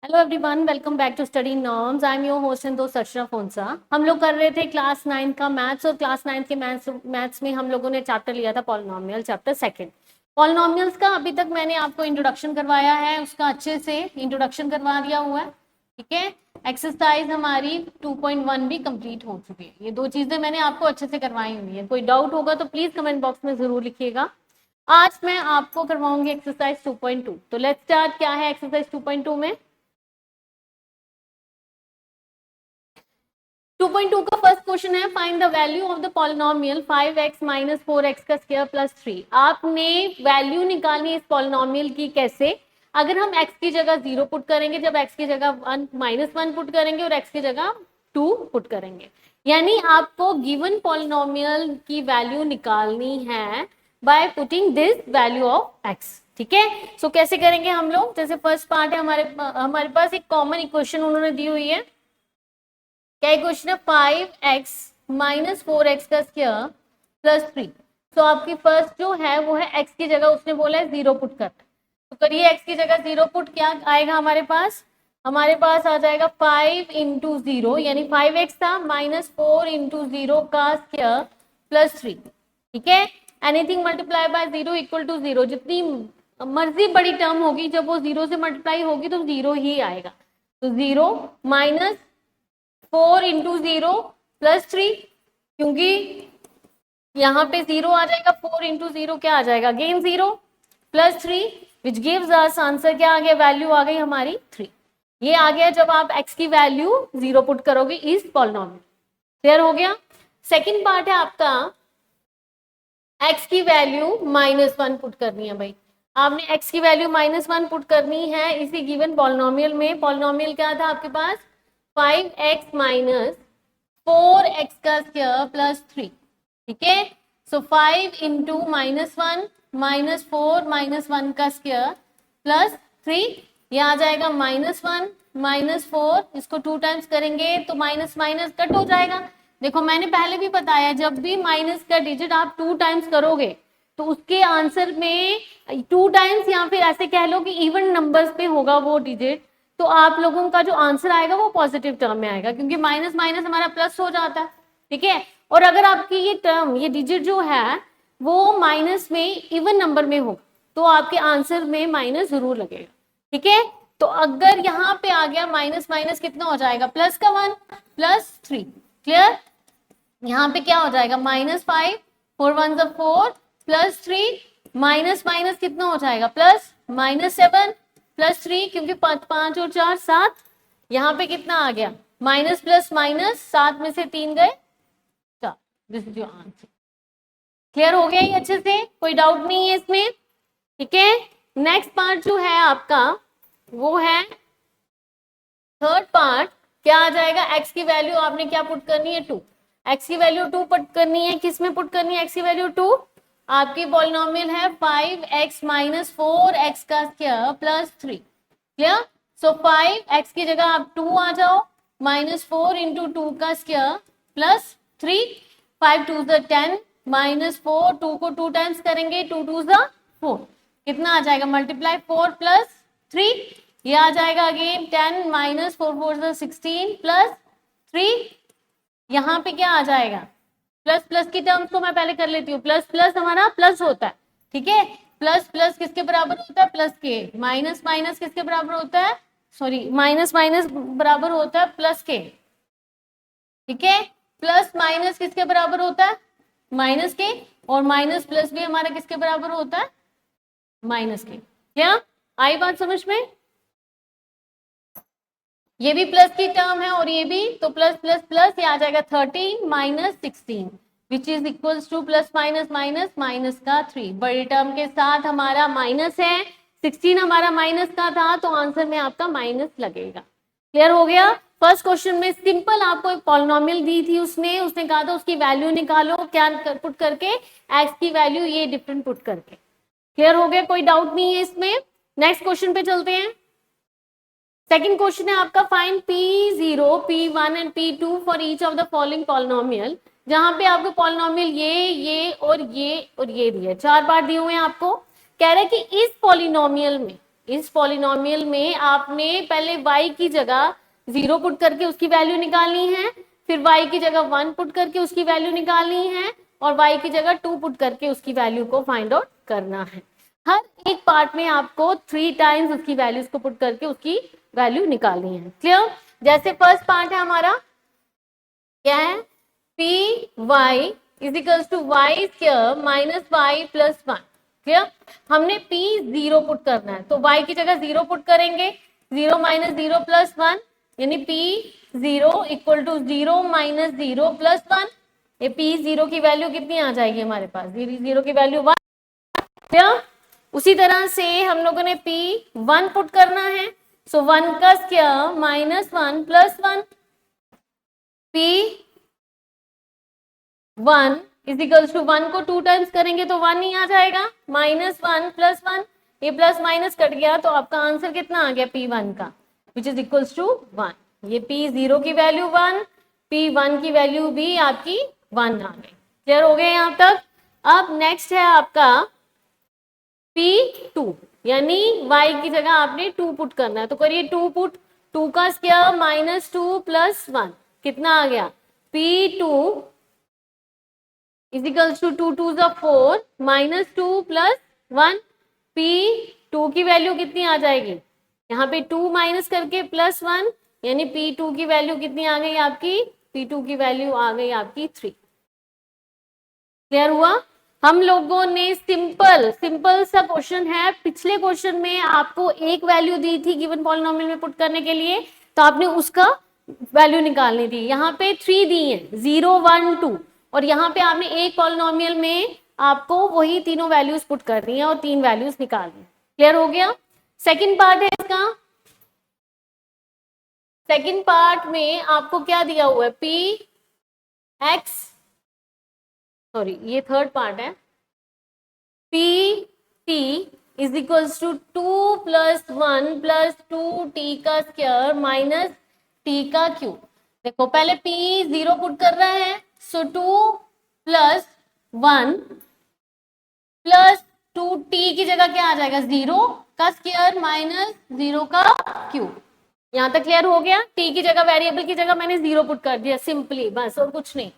Hello everyone, welcome back to study norms. I am your host and दोस्त अर्चना फोनसा। हम लोग कर रहे थे क्लास 9 का मैथ्स, और क्लास 9 के मैथ्स में हम लोगों ने चैप्टर लिया था पॉलिनोमियल, चैप्टर सेकंड। पॉलिनोमियल्स का अभी तक मैंने आपको इंट्रोडक्शन करवाया है, उसका अच्छे से इंट्रोडक्शन करवा दिया हुआ है। ठीक है, एक्सरसाइज हमारी 2.1 भी कंप्लीट हो चुकी है। ये दो चीजें मैंने आपको अच्छे से करवाई हुई है। कोई डाउट होगा तो प्लीज कमेंट बॉक्स में जरूर लिखिएगा। आज मैं आपको करवाऊंगी एक्सरसाइज 2.2। तो लेट्स स्टार्ट। क्या है एक्सरसाइज 2.2 में? 2.2 का फर्स्ट क्वेश्चन है, find the value of the polynomial 5x minus 4x का स्क्वायर प्लस 3। आपने वैल्यू निकालनी है इस पॉलिनोमियल की। कैसे? अगर हम x की जगह 0 पुट करेंगे, जब x की जगह -1 पुट करेंगे और x की जगह 2 पुट करेंगे, यानी आपको गिवन पॉलिनोमियल की वैल्यू निकालनी है by putting this value of x। ठीक है, सो कैसे करेंगे हम लोग? जैसे फर्स्ट पार्ट है, हमारे पास एक कॉमन इक्वेशन उन्होंने दी हुई है। क्या क्वेश्चन है? 5x माइनस 4x का स्क्वायर प्लस 3। तो आपकी फर्स्ट जो है वो है x की जगह उसने बोला है 0 पुट कर। तो करिए x की जगह 0 पुट। क्या आएगा हमारे पास? हमारे पास आ जाएगा 5 इंटू 0, यानी 5x था माइनस 4 इंटू 0 का स्क्वायर प्लस 3। ठीक है, anything multiply by 0 equal to 0। जितनी मर्जी बड़ी टर्म होगी, जब वो 0 से मल्टीप्लाई होगी तो 0 ही आएगा। तो 0 माइनस 4 इंटू 0 प्लस 3, क्योंकि यहाँ पे 0 आ जाएगा। 4 इंटू 0 क्या आ जाएगा? अगेन 0 प्लस 3, विच गिव्स अस आंसर। क्या आ गया? वैल्यू आ गई हमारी 3। ये आ गया जब आप x की वैल्यू 0 पुट करोगे इस पॉलिनोमियल। क्लियर हो गया? सेकंड पार्ट है आपका, x की वैल्यू -1 पुट करनी है। भाई आपने x की वैल्यू -1 पुट करनी है इसी गिवन पॉलिनोमियल में। पॉलिनोमियल क्या था आपके पास? 5x माइनस 4x का स्क्वायर प्लस 3। ठीक है, सो 5 इंटू -1 माइनस 4 -1 का स्क्वायर प्लस 3। ये आ जाएगा -1 -4, इसको 2 टाइम्स करेंगे तो माइनस माइनस कट हो जाएगा। देखो मैंने पहले भी बताया, जब भी माइनस का डिजिट आप 2 टाइम्स करोगे तो उसके आंसर में 2 टाइम्स, या फिर ऐसे कह लो कि इवन नंबर्स पे होगा वो डिजिट, तो आप लोगों का जो आंसर आएगा वो पॉजिटिव टर्म में आएगा, क्योंकि माइनस माइनस हमारा प्लस हो जाता है। ठीक है, और अगर आपकी ये टर्म, ये डिजिट जो है वो माइनस में इवन नंबर में हो तो आपके आंसर में माइनस जरूर लगेगा। ठीक है, तो अगर यहाँ पे आ गया माइनस माइनस कितना हो जाएगा? प्लस का 1 प्लस 3। क्लियर? यहाँ पे क्या हो जाएगा? -5 4 1 4 प्लस 3, माइनस माइनस कितना हो जाएगा? प्लस -7 प्लस 3, क्योंकि 5 और 4 7। यहाँ पे कितना आ गया? माइनस प्लस माइनस, 7 में से 3 गए 4। This is your answer. Clear हो गया ये अच्छे से? कोई डाउट नहीं है इसमें? ठीक है, नेक्स्ट पार्ट जो है आपका वो है थर्ड पार्ट। क्या आ जाएगा? x की वैल्यू आपने क्या पुट करनी है? 2। x की वैल्यू 2 पुट करनी है। किस में पुट करनी है x की वैल्यू 2? आपकी पॉलिनोमियल है 5x माइनस 4x का स्क्वायर प्लस 3। क्लियर? सो 5x की जगह आप 2 आ जाओ, -4 इंटू 2 का स्क्वायर प्लस 3। 5 2 10 -4, 2 को 2 टाइम्स करेंगे, 2 2 4। कितना आ जाएगा? मल्टीप्लाई 4 प्लस 3, ये आ जाएगा अगेन 10 माइनस 4 4 16 प्लस 3। यहाँ पे क्या आ जाएगा? प्लस प्लस की टर्म्स को मैं पहले कर लेती हूँ। प्लस प्लस हमारा प्लस होता है। ठीक है, प्लस प्लस किसके बराबर होता है? प्लस के। माइनस माइनस किसके बराबर होता है? सॉरी, माइनस माइनस बराबर होता है प्लस के। ठीक है, प्लस माइनस किसके बराबर होता है? माइनस के। और माइनस प्लस भी हमारा किसके बराबर होता है? माइनस के। क्या आई बात समझ में? ये भी प्लस की टर्म है और ये भी, तो प्लस प्लस प्लस, ये आ जाएगा 13 minus 16 which is equals two plus minus minus minus का 3। बड़ी टर्म के साथ हमारा माइनस है, 16 हमारा माइनस का था, तो आंसर में आपका माइनस लगेगा। क्लियर हो गया? फर्स्ट क्वेश्चन में सिंपल आपको एक पॉलिनोमियल दी थी, उसने कहा था उसकी वैल्यू निकालो। क्या पुट करके? एक्स की वैल्यू ये डिफरेंट पुट करके। क्लियर हो गया? कोई डाउट नहीं है इसमें? नेक्स्ट क्वेश्चन पे चलते हैं। सेकंड क्वेश्चन है आपका, find P0, P1 and P2 for each of the following polynomial. जहां पे आपको पॉलिनोमियल ये और ये दिए, 4 बार दिए हुए हैं आपको। कह रहे हैं कि इस पॉलिनोमियल में इस पॉलिनोमियल में आपने पहले y की जगह 0 पुट करके उसकी वैल्यू निकालनी है, फिर y की जगह 1 पुट करके उसकी वैल्यू निकालनी है, और y की जगह 2 पुट करके उसकी वैल्यू को फाइंड आउट करना है। हर एक पार्ट में आपको 3 टाइम्स उसकी वैल्यूज को पुट करके उसकी वैल्यू निकालनी है। क्लियर? जैसे फर्स्ट पार्ट है हमारा, क्या है, P Y is equals to Y square minus Y plus 1। Clear? हमने p 0 पुट करना है, तो y की जगह 0 पुट करेंगे, 0 माइनस 0 प्लस 1, यानी p 0 equal to 0 minus 0 plus 1। ये p 0 की वैल्यू कितनी आ जाएगी हमारे पास, 0 की वैल्यू 1। क्लियर? उसी तरह से हम लोगों ने p 1 पुट करना है, सो 1 का square minus 1 plus 1, p 1 is equals to 1 को 2 टाइम्स करेंगे तो 1 ही आ जाएगा, माइनस 1 प्लस 1, ये प्लस माइनस कट गया, तो आपका आंसर कितना आ गया p1 का, विच इज इक्वल्स टू 1। ये p0 की वैल्यू 1, p1 की वैल्यू भी आपकी 1 आ गई। क्लियर हो गया यहाँ तक? अब नेक्स्ट है आपका p2, यानी y की जगह आपने 2 पुट करना है, तो करिए 2 पुट, 2 का स्क्वायर माइनस 2 प्लस 1, कितना आ गया, p2 इज इक्वल्स टू 2 2 जा 4 माइनस 2 प्लस 1, p2 की वैल्यू कितनी आ जाएगी, यहाँ पे 2 माइनस करके प्लस 1, यानी p2 की वैल्यू कितनी आ गई आपकी, p2 की वैल्यू आ गई आपकी 3। क्लियर हुआ? हम लोगों ने सिंपल सा क्वेश्चन है, पिछले क्वेश्चन में आपको एक वैल्यू दी थी गिवन पॉलिनोमियल में पुट करने के लिए, तो आपने उसका वैल्यू निकालनी थी। यहाँ पे 3 दी है, 0 1 2, और यहाँ पे आपने एक पॉलिनोमियल में आपको वही तीनों वैल्यूज पुट करनी है और 3 वैल्यूज निकालनी है। क्लियर हो गया? सेकेंड पार्ट है इसका। सेकेंड पार्ट में आपको क्या दिया हुआ है, p x, सॉरी ये थर्ड पार्ट है, p t is equals to 2 plus 1 plus 2t का स्क्वायर माइनस t का क्यूब। देखो पहले p 0 पुट कर रहा है, सो 2 प्लस 1 प्लस 2t की जगह क्या आ जाएगा, 0 का स्क्वायर माइनस 0 का क्यूब। यहां तक क्लियर हो गया? t की जगह, वेरिएबल की जगह मैंने 0 पुट कर दिया सिंपली, बस और कुछ नहीं।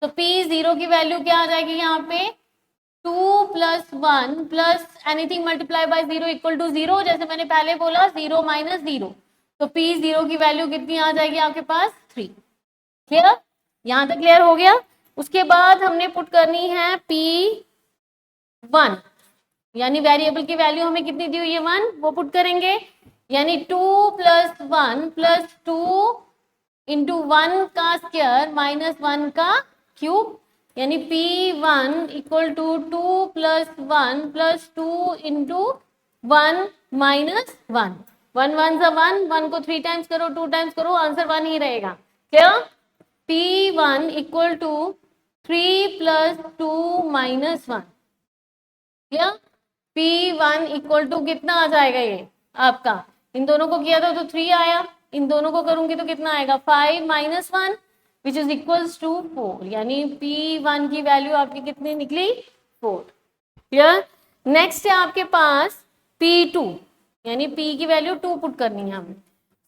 तो p 0 की वैल्यू क्या आ जाएगी यहाँ पे, 2 plus 1 plus anything multiply by 0 equal to 0, जैसे मैंने पहले बोला 0 माइनस 0, तो p 0 की वैल्यू कितनी आ जाएगी आपके पास, 3। क्लियर? यहां तक क्लियर हो गया? उसके बाद हमने पुट करनी है p1, यानी वेरिएबल की वैल्यू हमें कितनी दी हुई है, 1, वो पुट करेंगे, यानी 2 प्लस 1 प्लस 2 इंटू 1 का स्क्वायर माइनस 1 का क्यूब, यानी p1 equal to 2 plus 1 plus 2 into 1 minus 1, 1 1 सा 1, 1 को 3 टाइम्स करो, 2 टाइम्स करो, आंसर 1 ही रहेगा। क्या? p1 equal to 3 plus 2 minus 1। क्या? p1 इक्वल टू कितना आ जाएगा, ये आपका, इन दोनों को किया था तो 3 आया, इन दोनों को करूंगी तो कितना आएगा, 5 minus 1 which is equals to 4, यानी p1 की वैल्यू आपकी कितनी निकली, 4। क्लियर? नेक्स्ट है आपके पास p2, यानी p की वैल्यू 2 पुट करनी है हमें,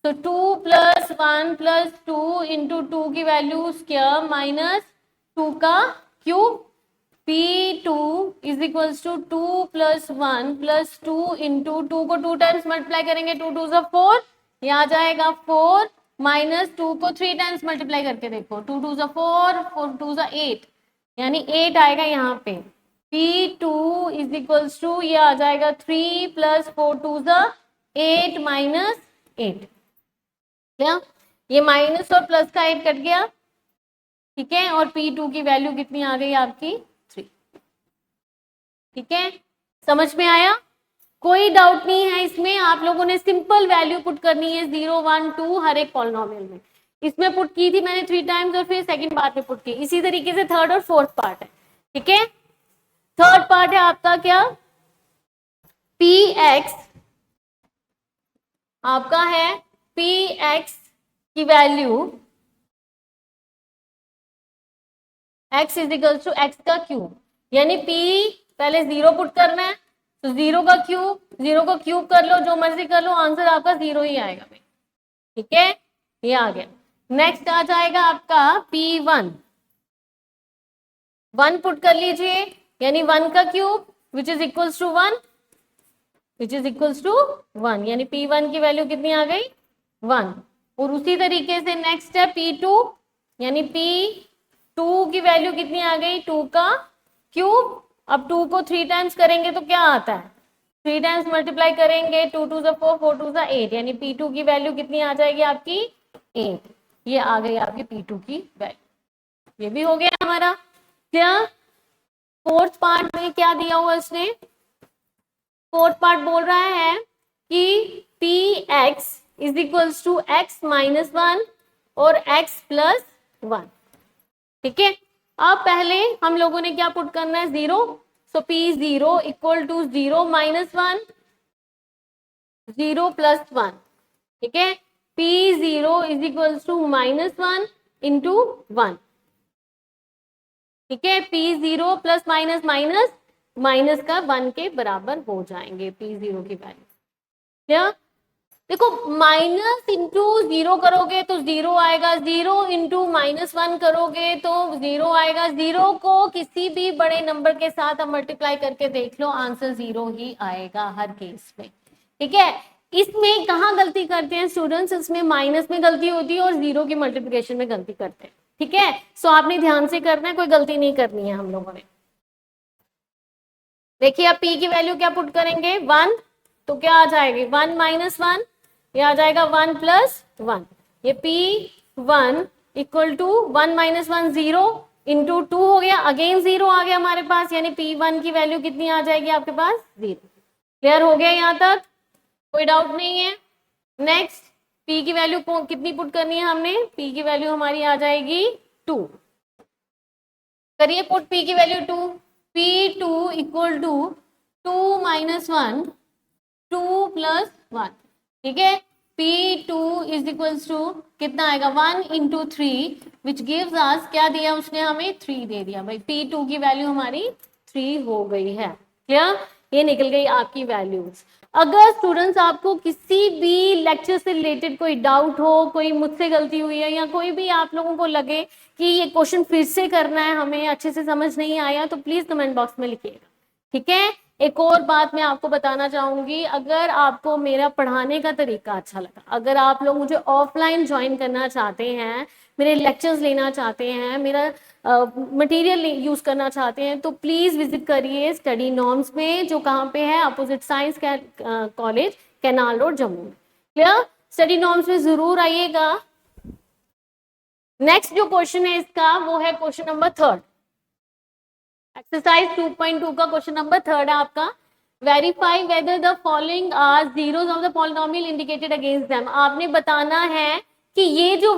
तो 2 प्लस 1 प्लस 2 इंटू 2 की वैल्यू स्क्वायर माइनस 2 का cube, p2 is equals to 2 plus 1 plus 2 into 2 को 2 टाइम्स मल्टीप्लाई करेंगे, 2 2 जा 4, ये आ जाएगा 4 माइनस 2 को 3 टाइम्स मल्टीप्लाई करके देखो, 2 2 जा 4, 4 2 जा 8, यानी 8 आएगा यहाँ पे। p2 इज इक्वल्स टू ये आ जाएगा 3 प्लस 4 2 जा 8 माइनस 8। क्या? ये माइनस और प्लस का 8 कट गया, ठीक है, और p2 की वैल्यू कितनी आ गई आपकी, 3। ठीक है, समझ में आया? कोई डाउट नहीं है इसमें, आप लोगों ने सिंपल वैल्यू पुट करनी है 0 1 2 हर एक पॉलिनोमियल में। इसमें पुट की थी मैंने 3 टाइम्स और फिर सेकंड पार्ट में पुट की, इसी तरीके से थर्ड और फोर्थ पार्ट है। ठीक है, थर्ड पार्ट है आपका क्या, px आपका है px की value x is equal to X का क्यूब, यानी p पहले 0 पुट करना है, तो 0 का क्यूब कर लो, जो मर्जी कर लो, आंसर आपका 0 ही आएगा भाई। ठीक है, ये आ गया। नेक्स्ट आ जाएगा आपका P1, 1 पुट कर लीजिए, यानी 1 का cube which is equals to 1, which is equals to 1, यानी P1 की वैल्यू कितनी आ गई 1। और उसी तरीके से नेक्स्ट है P2, यानी P2 की वैल्यू कितनी आ गई 2 का क्यूब। अब 2 को 3 टाइम्स करेंगे तो क्या आता है, 3 टाइम्स मल्टीप्लाई करेंगे, 2 2 जा 4, 4 2 जा 8, यानी P2 की वैल्यू कितनी आ जाएगी आपकी 8। ये आ गई आपकी P2 की वैल्यू। ये भी हो गया हमारा। क्या फोर्थ पार्ट में क्या दिया हुआ इसने, फोर्थ पार्ट बोल रहा है कि Px is equals to x minus 1 और x प्लस 1। ठीक है, अब पहले हम लोगों ने क्या पुट करना है 0, so P0 equal to 0 minus 1, 0 plus 1। ठीक है, P0 is equals to minus 1 into 1। ठीक है, P0 plus minus minus minus का 1 के बराबर हो जाएंगे P0 की वैल्यू। क्या देखो, माइनस इंटू 0 करोगे तो 0 आएगा, 0 इंटू माइनस 1 करोगे तो 0 आएगा। 0 को किसी भी बड़े नंबर के साथ आप मल्टीप्लाई करके देख लो, आंसर 0 ही आएगा हर केस में। ठीक है, इसमें कहाँ गलती करते हैं स्टूडेंट्स, इसमें माइनस में गलती होती है और 0 की मल्टीप्लिकेशन में गलती करते हैं। ठीक है, सो आपने ध्यान से करना है, कोई गलती नहीं करनी है हम लोगों ने। देखिए अब P की वैल्यू क्या पुट करेंगे 1, तो क्या आ जाएगी 1 माइनस 1, ये आ जाएगा 1 प्लस 1। ये P1 equal to 1 minus 1 0 into 2 हो गया, अगेन 0 आ गया हमारे पास, यानी P1 की वैल्यू कितनी आ जाएगी आपके पास 0। क्लियर हो गया यहाँ तक, कोई डाउट नहीं है। नेक्स्ट P की वैल्यू कितनी पुट करनी है हमने, P की वैल्यू हमारी आ जाएगी 2। करिए पुट P की value 2, P2 equal to 2 minus 1 2 plus 1। ठीक है, P2 इज इक्वल्स टू कितना आएगा 1 इंटू 3 विच गिव्स अस, क्या दिया उसने हमें 3 दे दिया भाई, P2 की वैल्यू हमारी 3 हो गई है। क्लियर, ये निकल गई आपकी वैल्यूज। अगर स्टूडेंट्स आपको किसी भी लेक्चर से रिलेटेड कोई डाउट हो, कोई मुझसे गलती हुई है, या कोई भी आप लोगों को लगे कि ये क्वेश्चन फिर से करना है, हमें अच्छे से समझ नहीं आया, तो प्लीज कमेंट बॉक्स में लिखिएगा। ठीक है, एक और बात मैं आपको बताना चाहूंगी, अगर आपको मेरा पढ़ाने का तरीका अच्छा लगा, अगर आप लोग मुझे ऑफलाइन ज्वाइन करना चाहते हैं, मेरे लेक्चर्स लेना चाहते हैं, मेरा मटेरियल यूज करना चाहते हैं, तो प्लीज विजिट करिए स्टडी नॉर्म्स में, जो कहाँ पे है opposite signs college, canal road, Jammu. Clear, study norms में जरूर आइएगा। नेक्स्ट जो क्वेश्चन है इसका वो है क्वेश्चन नंबर 3, एक्सरसाइज 2.2 का क्वेश्चन नंबर 3 है आपका। Verify whether the following are zeros of the polynomial indicated against them. आपने बताना है कि ये जो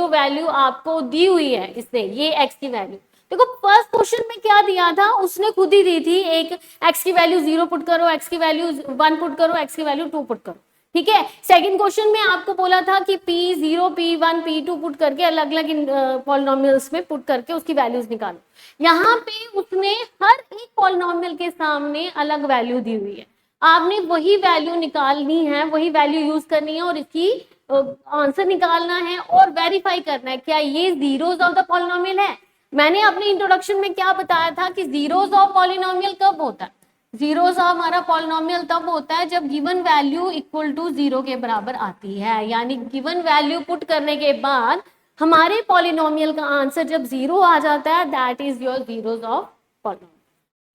वैल्यू आपको दी हुई है इससे, ये x की वैल्यू, देखो फर्स्ट क्वेश्चन में क्या दिया था, उसने खुद ही दी थी, एक x की वैल्यू 0 पुट करो, x की वैल्यू 1 पुट करो, x की वैल्यू 2 पुट करो। ठीक है, सेकंड क्वेश्चन में आपको बोला था कि P0 P1 P2 पुट करके अलग अलग पॉलिनोमियल्स में पुट करके उसकी वैल्यूज निकालो। यहाँ पे उसने हर एक पॉलिनोमियल के सामने अलग वैल्यू दी हुई है, आपने वही वैल्यू निकालनी है, वही वैल्यू यूज करनी है और इसकी आंसर निकालना है और वेरीफाई करना है क्या ये जीरोस ऑफ द पॉलिनोमियल है। मैंने अपने इंट्रोडक्शन में क्या बताया था कि जीरोस ऑफ पॉलिनोमियल कब होता है, जीरोस ऑफ हमारा पॉलिनोमियल तब होता है जब गिवन वैल्यू इक्वल टू 0 के बराबर आती है, यानी गिवन वैल्यू पुट करने के बाद हमारे पॉलिनोमियल का आंसर जब 0 आ जाता है, that is your zeros of polynomial.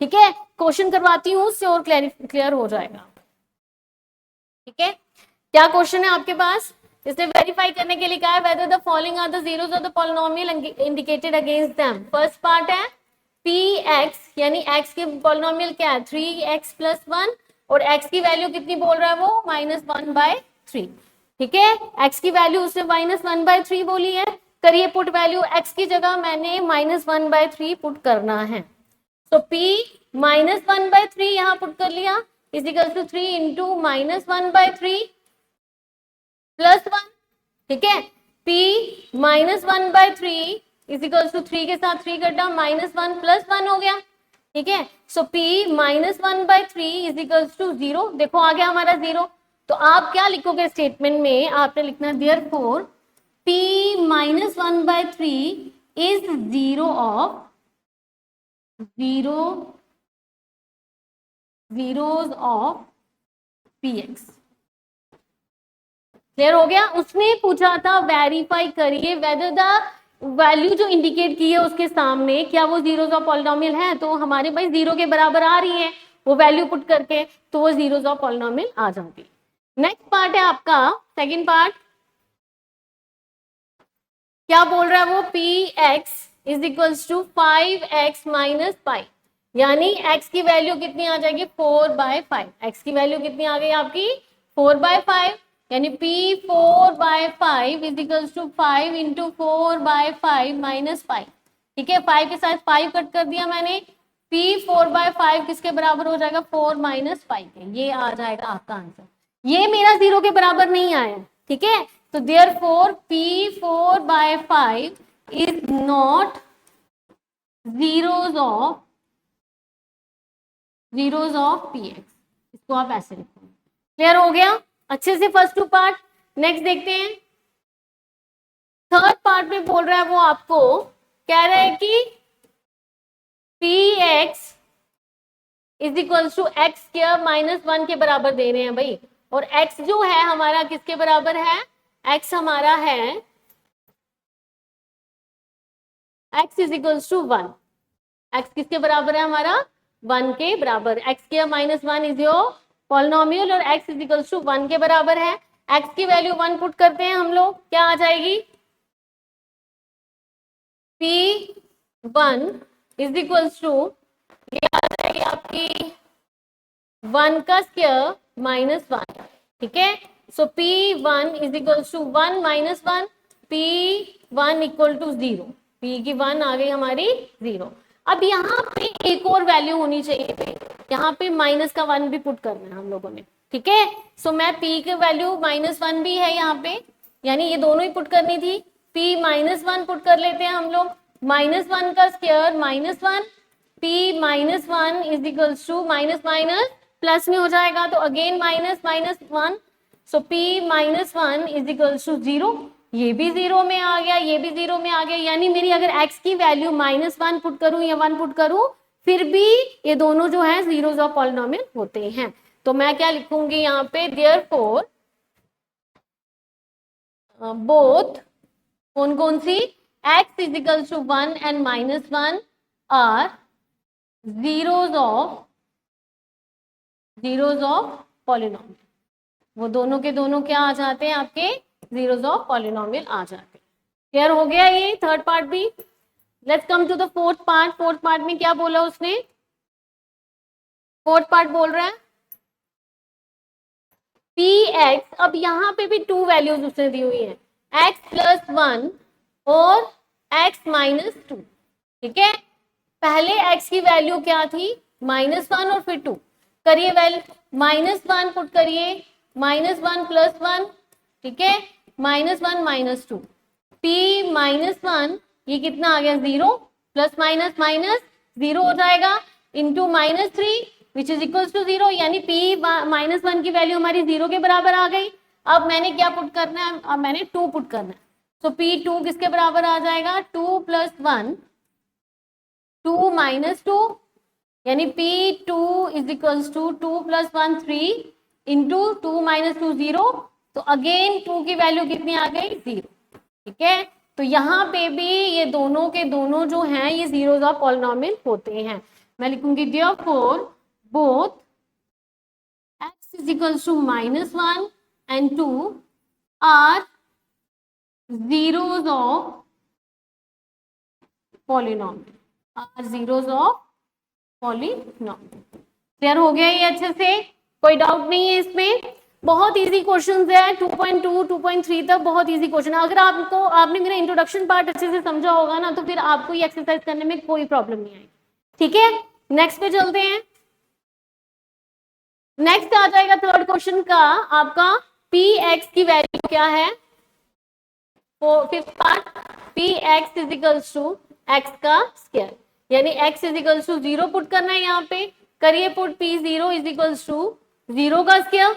ठीक है, क्वेश्चन करवाती हूँ, उससे और क्लियर हो जाएगा। ठीक है, क्या क्वेश्चन है आपके पास, इसने वेरीफाई करने के लिए कहा है whether the following are the zeros of the polynomial indicated against them. First part है Px, यानी x के पॉलिनोमियल क्या है 3x प्लस 1 और x की वैल्यू कितनी बोल रहा है वो -1/3। ठीक है, x की वैल्यू उसने -1/3 बोली है, करिए पुट वैल्यू x की जगह मैंने -1/3 पुट करना है, तो P -1/3 यहाँ पुट कर लिया is equal to 3 into -1/3 plus 1। ठीक है, P -1/3 इज इक्वल टू 3 के साथ 3 कटा -1 प्लस 1 हो गया, ठीक है। So p -1/3 is equals to 0। देखो आ गया हमारा 0। तो आप क्या लिखोगे स्टेटमेंट में, आपने लिखना therefore p -1/3 is 0 of 0 zeros of px। Clear हो गया। उसने पूछा था वेरीफाई करिए वेदर द वैल्यू जो इंडिकेट की है उसके सामने क्या वो जीरोस ऑफ पॉलिनोमियल है, तो हमारे भाई 0 के बराबर आ रही है वो वैल्यू पुट करके, तो वो जीरोस ऑफ पॉलिनोमियल आ जाती। नेक्स्ट पार्ट है आपका सेकंड पार्ट। क्या बोल रहा है वो, px is equals to 5x minus pi, यानी x की वैल्यू कितनी आ जाएगी 4/5। x की वैल्यू कितनी आ गई आपकी 4/5, यानी p 4/5 is equals to 5 into 4/5 minus pi. ठीक है, 5 के साथ 5 कट कर दिया मैंने, p 4/5 किसके बराबर हो जाएगा 4 माइनस पाई के, ये आ जाएगा आपका आंसर। ये मेरा 0 के बराबर नहीं आया, ठीक है। तो therefore p 4/5 is not zeros of px। इसको आप ऐसे लिखो। क्लियर हो गया अच्छे से फर्स्ट टू पार्ट। नेक्स्ट देखते हैं थर्ड पार्ट में बोल रहा है वो आपको कह रहा है कि px is equals to X square -1 के बराबर दे रहे हैं भाई, और x जो है हमारा किसके बराबर है, x हमारा है x is equals to 1। x किसके बराबर है हमारा 1 के बराबर। x square -1 is your polynomial और x इज इक्वल्स टू 1 के बराबर है। x की वैल्यू 1 पुट करते हैं हम लोग, क्या आ जाएगी p1 इज इक्वल्स टू, ये आ जाएगी आपकी 1 का स्क्वायर -1। ठीक है, so p1 is equals to 1 minus 1, p1 equal to 0, p की 1 आ गई हमारी 0। अब यहाँ पे एक और वैल्यू होनी चाहिए, यहाँ पे माइनस का 1 भी पुट करना है हम लोगों ने। ठीक है, सो मैं p की वैल्यू -1 भी है यहाँ पे, यानी ये दोनों ही पुट करनी थी। p -1 पुट कर लेते हैं हम लोग, -1 का square -1, p -1 is equals to minus minus plus में हो जाएगा, तो again -1, so p -1 is equals to 0। ये भी 0 में आ गया, ये भी 0 में आ गया, यानी मेरी अगर x की वैल्यू -1 पुट करूं या 1 पुट करूं फिर भी ये दोनों जो है जीरोस ऑफ पॉलिनोमियल होते हैं। तो मैं क्या लिखूंगी यहाँ पे, देयरफॉर बोथ कौन कौन सी, x is equals to 1 and -1 are zeros of polynomial. वो दोनों के दोनों क्या आ जाते हैं आपके जीरोस ऑफ पॉलिनोमियल आ जाते हैं। क्लियर हो गया ये थर्ड पार्ट भी। Let's come to the fourth part. Fourth part में क्या बोला उसने, फोर्थ पार्ट बोल रहा है px, अब यहाँ पे भी 2 वैल्यूज उसने दी हुई है, x + 1 और x - 2। ठीक है, पहले x की वैल्यू क्या थी -1 और फिर 2, करिए वैल्यू -1 पुट करिए, -1 + 1, ठीक है, -1 - 2, p -1 ये कितना आ गया 0, प्लस माइनस माइनस 0 हो जाएगा, into -3 which is equal to 0, यानी p -1 की वैल्यू हमारी 0 के बराबर आ गई। अब मैंने क्या पुट करना है, अब मैंने 2 पुट करना है, तो p2 किसके बराबर आ जाएगा 2 + 1, 2 - 2, यानी p2 is equals to 2 + 1 3 into 2 - 2 0, तो अगेन 2 की वैल्यू कितनी आ गई 0। ठीक है, तो यहाँ पे भी ये दोनों के दोनों जो हैं ये जीरोस ऑफ पॉलिनोमियल होते हैं। मैं लिखूंगी therefore both x is equals to -1 and 2 are zeros of polynomial, are zeros of polynomial. Clear हो गया ये अच्छे से, कोई डाउट नहीं है इसमें। बहुत इजी क्वेश्चंस है, 2.2 2.3 तक बहुत इजी क्वेश्चन है। अगर आपने मेरा इंट्रोडक्शन पार्ट अच्छे से समझा होगा ना, तो फिर आपको ये एक्सरसाइज करने में कोई प्रॉब्लम नहीं आएगी। ठीक है, नेक्स्ट पे चलते हैं। नेक्स्ट आ जाएगा थर्ड क्वेश्चन का आपका, px की वैल्यू क्या है, fifth part, px is equals to x का स्क्वायर। यानी x is equals to 0 put करना है यहाँ पे, करिए put p0 is equals to 0 का स्क्वायर,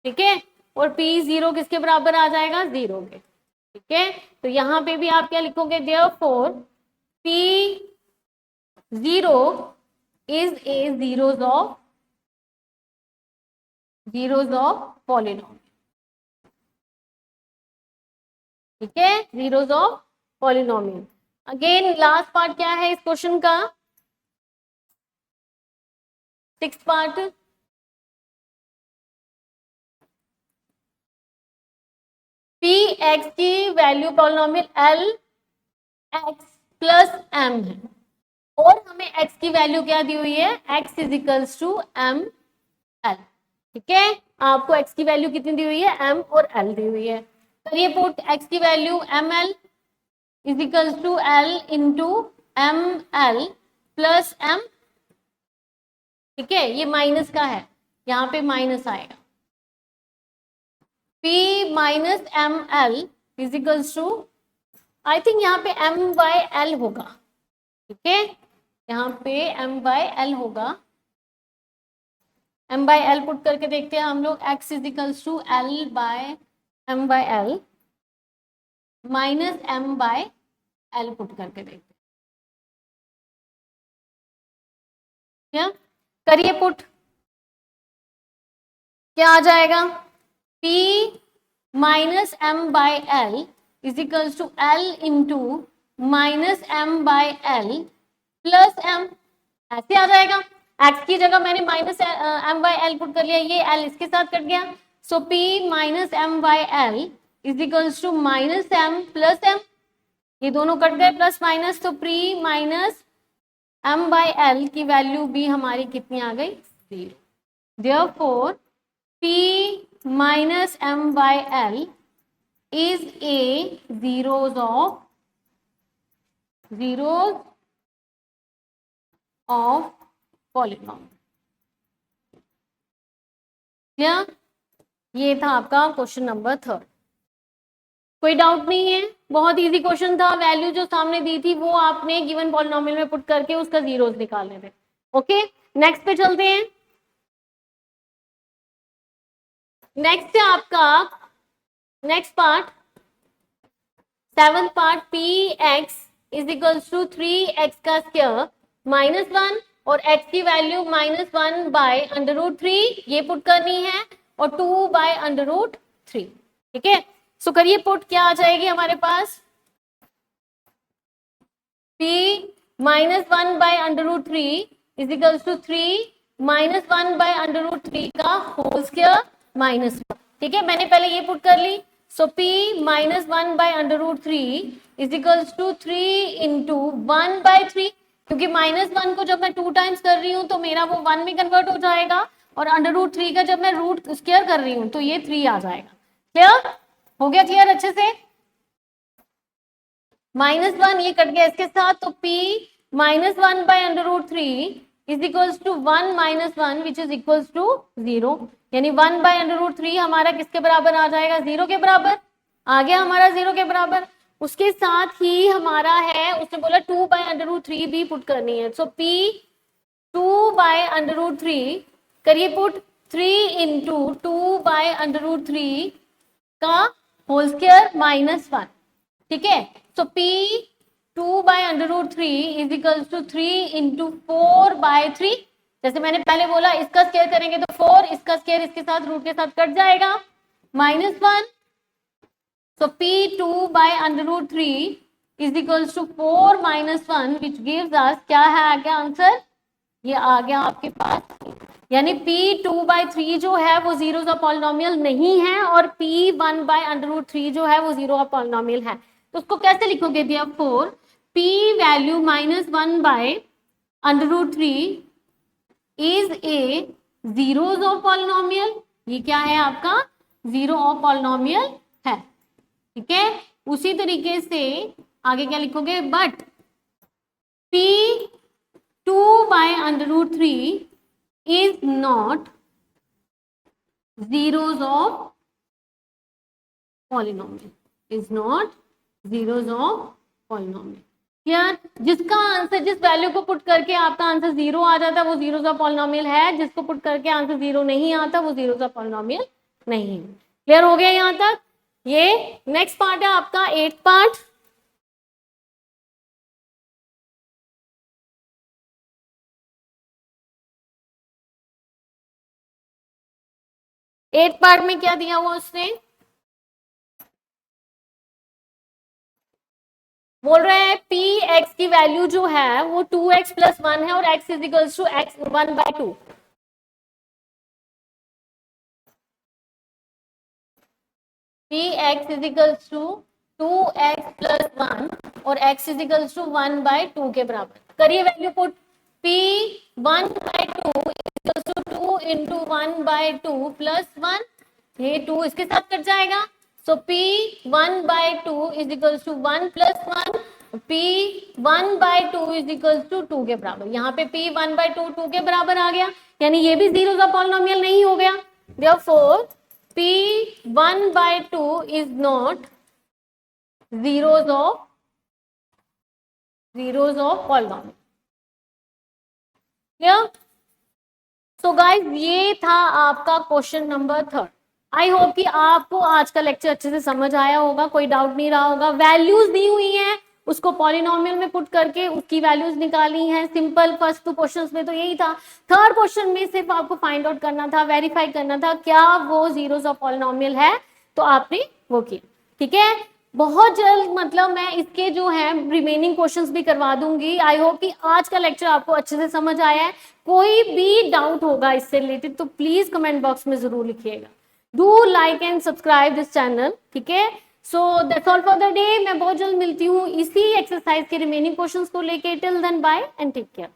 ठीक है, और p0 किसके बराबर आ जाएगा, 0 के, ठीक है। तो यहाँ पे भी आप क्या लिखोगे, therefore p0 is a zeros of polynomial, ठीक है, zeros of polynomial. Again last part क्या है इस क्वेश्चन का, 6th पार्ट, पी एक्स की value polynomial l x plus m है, और हमें x की वैल्यू क्या दी हुई है, x is equals to m l, ठीक है। आपको x की वैल्यू कितनी दी हुई है, m और l दी हुई है, करिए पुट x की value m l is equals to l into m l plus m, ठीक है, ये माइनस का है, यहाँ पे माइनस आएगा, p minus m l is equals to, I think यहाँ पे m बाय l होगा, ठीक है, यहाँ पे m बाय l होगा, m बाय l पुट करके देखते हैं हम लोग, x is equals to l by m by l minus m by l put करके देखते हैं, क्या करिए पुट, क्या आ जाएगा, p minus m by l is equals to l into minus m by l plus m, ऐसे आ जाएगा, x की जगह मैंने minus m by l put कर लिया, ये l इसके साथ कट गया, so p minus m by l is equals to minus m plus m, ये दोनों कट गए प्लस माइनस, तो p minus m by l की वैल्यू भी हमारी कितनी आ गई, 0, therefore p minus m by l is a zeros of polynomial, क्या, ये था आपका क्वेश्चन नंबर 3, कोई डाउट नहीं है, बहुत इजी क्वेश्चन था, वैल्यू जो सामने दी थी वो आपने गिवन पॉलिनोमियल में पुट करके उसका जीरोस निकालने थे, ओके। नेक्स्ट पे चलते हैं, नेक्स्ट है आपका next part, 7th part, p x is equals to 3x का स्क्वायर माइनस 1 और x की value minus 1 by under root 3 ये पुट करनी है, और 2 बाय अंडर रूट 3, ठीक है। सो करिए पुट, क्या आ जाएगी हमारे पास, p minus 1 by under root 3 is equals to 3 minus 1 by under root 3 का होल स्क्वायर माइनस 1, ठीक है, मैंने पहले ये पुट कर ली, so p minus 1 by under root 3 is equals to 3 into 1 by 3, क्योंकि माइनस 1 को जब मैं 2 टाइम्स कर रही हूँ तो मेरा वो 1 में कन्वर्ट हो जाएगा, और अंडर रूट 3 का जब मैं रूट स्क्वायर कर रही हूँ तो ये 3 आ जाएगा, क्लियर हो गया, क्लियर अच्छे से, माइनस 1 ये कट गया इसके साथ, तो p minus 1 by under root 3 is equals to 1 minus 1 which is equals to 0, यानी 1 बाय अंडर रूट 3 हमारा किसके बराबर आ जाएगा, 0 के बराबर, आ गया हमारा 0 के बराबर, उसके साथ ही हमारा है, उसने बोला 2 बाय अंडर रूट 3 भी पुट करनी है, so p 2 by under root 3 करिए put, 3 into 2 by under root 3 का होल स्क्वायर माइनस 1, ठीक है, so p 2 by under root 3 is equals to 3 into 4 by 3, जैसे मैंने पहले बोला इसका स्क्वायर करेंगे तो 4, इसका स्क्वायर इसके साथ रूट के साथ कट जाएगा, minus 1, so p 2 by under root 3 is equals to 4 minus 1 which gives us, क्या है आ गया आंसर, ये आ गया आपके पास, यानी p 2 बाय 3 जो है वो जीरोस ऑफ पॉलिनोमियल नहीं है, और p 1 बाय अंडर रूट 3 जो है वो जीरो ऑफ पॉलिनोमियल है, तो उसको कैसे लिखोगे, therefore p value minus 1 by under root 3 is a zeros of polynomial, ये क्या है आपका जीरो ऑफ पॉलिनोमियल है, ठीक है। उसी तरीके से आगे क्या लिखोगे, but p 2 by under root 3 is not zeros of polynomial, is not zeros of polynomial, यार जिसका आंसर, जिस वैल्यू को पुट करके आपका आंसर 0 आ जाता है वो जीरो सा पॉलिनोमियल है, जिसको पुट करके आंसर 0 नहीं आता वो जीरो सा पॉलिनोमियल नहीं है। क्लियर हो गया यहाँ तक? ये नेक्स्ट पार्ट है आपका 8th पार्ट। एट पार्ट में क्या दिया हुआ उसने, बोल रहे हैं पी एक्स की वैल्यू जो है वो 2x + 1 है और x is equals to x 1/2। P x is equals to 2x + 1 और x इज इक्वल्स टू 1/2 के बराबर। करिए value put, p 1/2 equals to 2 into 1/2 + 1, ये 2 इसके साथ कट जाएगा। So p 1/2 is equals to 1 + 1, p 1/2 is equals to 2 के बराबर। यहाँ पे p 1/2 2 के बराबर आ गया, यानी ये भी जीरो का पॉलिनोमियल नहीं हो गया। Therefore p 1/2 is not zeros of polynomial। Clear? So guys ये था आपका क्वेश्चन नंबर 3। आई होप कि आपको आज का लेक्चर अच्छे से समझ आया होगा, कोई डाउट नहीं रहा होगा। वैल्यूज दी हुई हैं, उसको पॉलिनोमियल में पुट करके उसकी वैल्यूज निकाली हैं। सिंपल फर्स्ट 2 क्वेश्चंस में तो यही था। थर्ड क्वेश्चन में सिर्फ आपको फाइंड आउट करना था, वेरीफाई करना था क्या वो जीरोस ऑफ पॉलिनोमियल है, तो आपने वो किया। ठीक है, बहुत जल्द मतलब मैं इसके जो है रिमेनिंग क्वेश्चंस भी करवा दूंगी। आई होप कि आज का लेक्चर आपको अच्छे से समझ आया है। कोई भी डाउट होगा इससे रिलेटेड तो प्लीज कमेंट बॉक्स में जरूर लिखिएगा। Do like and subscribe this channel. ठीक है, so that's all for the day. मैं बहुत जल्द मिलती हूँ इसी एक्सरसाइज के रिमेनिंग क्वेश्चंस को लेके। Till then bye and take care.